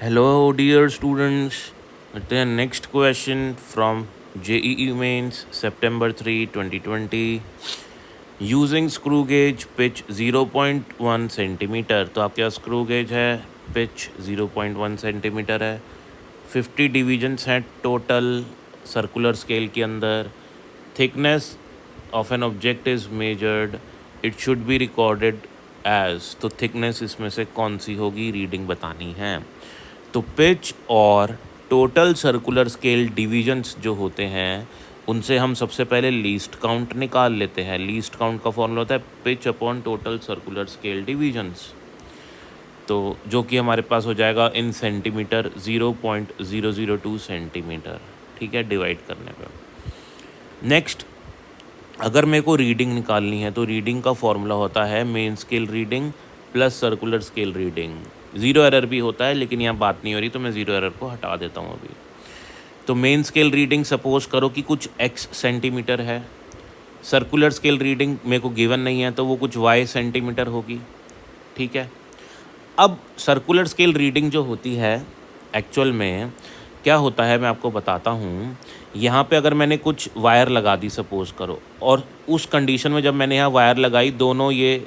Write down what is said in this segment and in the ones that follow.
Hello, dear students. The next question from JEE Mains, September 3, 2020. Using screw gauge pitch 0.1 centimetre, तो आपके पास screw gauge है, pitch 0.1 centimetre है, 50 divisions हैं total circular scale के अंदर. Thickness of an object is measured, it should be recorded as. तो thickness इसमें से कौन सी होगी, रीडिंग बतानी है. तो पिच और टोटल सर्कुलर स्केल डिवीजन्स जो होते हैं उनसे हम सबसे पहले लीस्ट काउंट निकाल लेते हैं. लीस्ट काउंट का फॉर्मूला होता है pitch upon total circular scale divisions, तो जो कि हमारे पास हो जाएगा इन सेंटीमीटर 0.002 सेंटीमीटर. ठीक है, डिवाइड करने पर. नेक्स्ट, अगर मेरे को रीडिंग निकालनी है तो रीडिंग का फॉर्मूला होता है main scale reading plus circular scale reading. Zero error भी होता है, लेकिन यहाँ बात नहीं हो रही तो मैं ज़ीरो एरर को हटा देता हूँ अभी. तो मेन स्केल रीडिंग सपोज करो कि कुछ x सेंटीमीटर है. सर्कुलर स्केल रीडिंग मेरे को गिवन नहीं है तो वो कुछ y सेंटीमीटर होगी. ठीक है, अब सर्कुलर स्केल रीडिंग जो होती है एक्चुअल में क्या होता है मैं आपको बताता हूँ. यहाँ पे अगर मैंने कुछ वायर लगा दी सपोज़ करो, और उस कंडीशन में जब मैंने यहाँ वायर लगाई, दोनों ये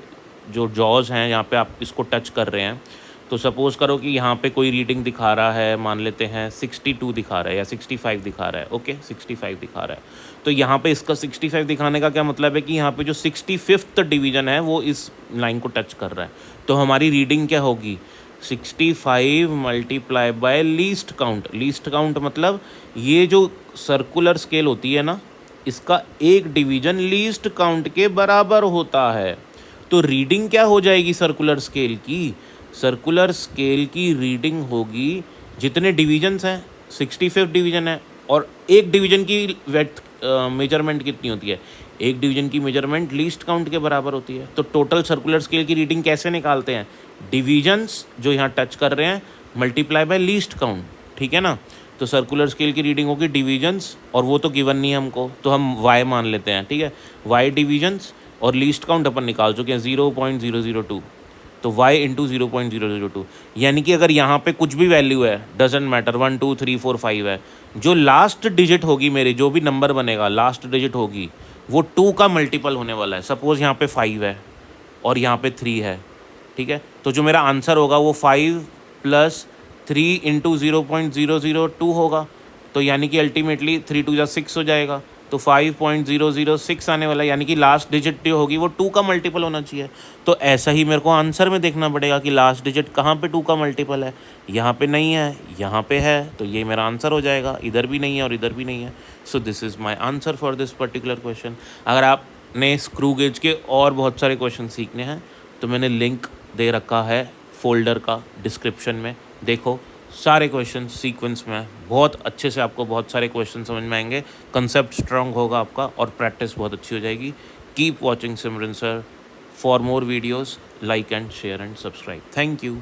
जो जॉज हैं यहाँ पे आप इसको टच कर रहे हैं, तो सपोज़ करो कि यहाँ पे कोई रीडिंग दिखा रहा है, मान लेते हैं 62 दिखा रहा है या 65 दिखा रहा है. ओके, 65 दिखा रहा है. तो यहाँ पे इसका 65 दिखाने का क्या मतलब है कि यहाँ पे जो 65th डिवीज़न है वो इस लाइन को टच कर रहा है. तो हमारी रीडिंग क्या होगी, 65 multiply by least count. Least count मतलब ये जो सर्कुलर स्केल होती है ना, इसका एक डिवीज़न लीस्ट काउंट के बराबर होता है. तो रीडिंग क्या हो जाएगी सर्कुलर स्केल की, सर्कुलर स्केल की रीडिंग होगी जितने डिवीजन्स हैं, 65 डिवीज़न है, और एक डिवीज़न की वेथ मेजरमेंट कितनी होती है, एक डिवीज़न की मेजरमेंट लीस्ट काउंट के बराबर होती है. तो टोटल सर्कुलर स्केल की रीडिंग कैसे निकालते हैं, डिवीजन्स जो यहाँ टच कर रहे हैं मल्टीप्लाई बाय लीस्ट काउंट. ठीक है ना. तो सर्कुलर स्केल की रीडिंग होगी डिवीजन्स, और वो तो गिवन नहीं है हमको, तो हम y मान लेते हैं. ठीक है, y डिवीजन्स और लीस्ट काउंट अपन निकाल चुके हैं 0.002, तो y इंटू 0.002. यानी कि अगर यहाँ पे कुछ भी वैल्यू है, डजेंट मैटर 1 2 3 4 5 है, जो लास्ट डिजिट होगी मेरी, जो भी नंबर बनेगा लास्ट डिजिट होगी वो 2 का मल्टीपल होने वाला है. सपोज़ यहाँ पे 5 है और यहाँ पे 3 है. ठीक है, तो जो मेरा आंसर होगा वो 5 प्लस 3 इंटू 0.002 होगा. तो यानी कि अल्टीमेटली 3 2 6 हो जाएगा, तो 5.006 आने वाला है. यानी कि लास्ट डिजिट जो होगी वो 2 का मल्टीपल होना चाहिए. तो ऐसा ही मेरे को आंसर में देखना पड़ेगा कि लास्ट डिजिट कहाँ पे 2 का मल्टीपल है. यहाँ पे नहीं है, यहाँ पे है, तो ये मेरा आंसर हो जाएगा. इधर भी नहीं है और इधर भी नहीं है. So this is my answer for this particular question. अगर आपने स्क्रू गेज के और बहुत सारे क्वेश्चन सीखने हैं तो मैंने लिंक दे रखा है फोल्डर का डिस्क्रिप्शन में. देखो, सारे क्वेश्चन सीक्वेंस में बहुत अच्छे से, आपको बहुत सारे क्वेश्चन समझ में आएंगे, कंसेप्ट स्ट्रांग होगा आपका और प्रैक्टिस बहुत अच्छी हो जाएगी. Keep watching Simran sir. For more videos like and share and subscribe. Thank you.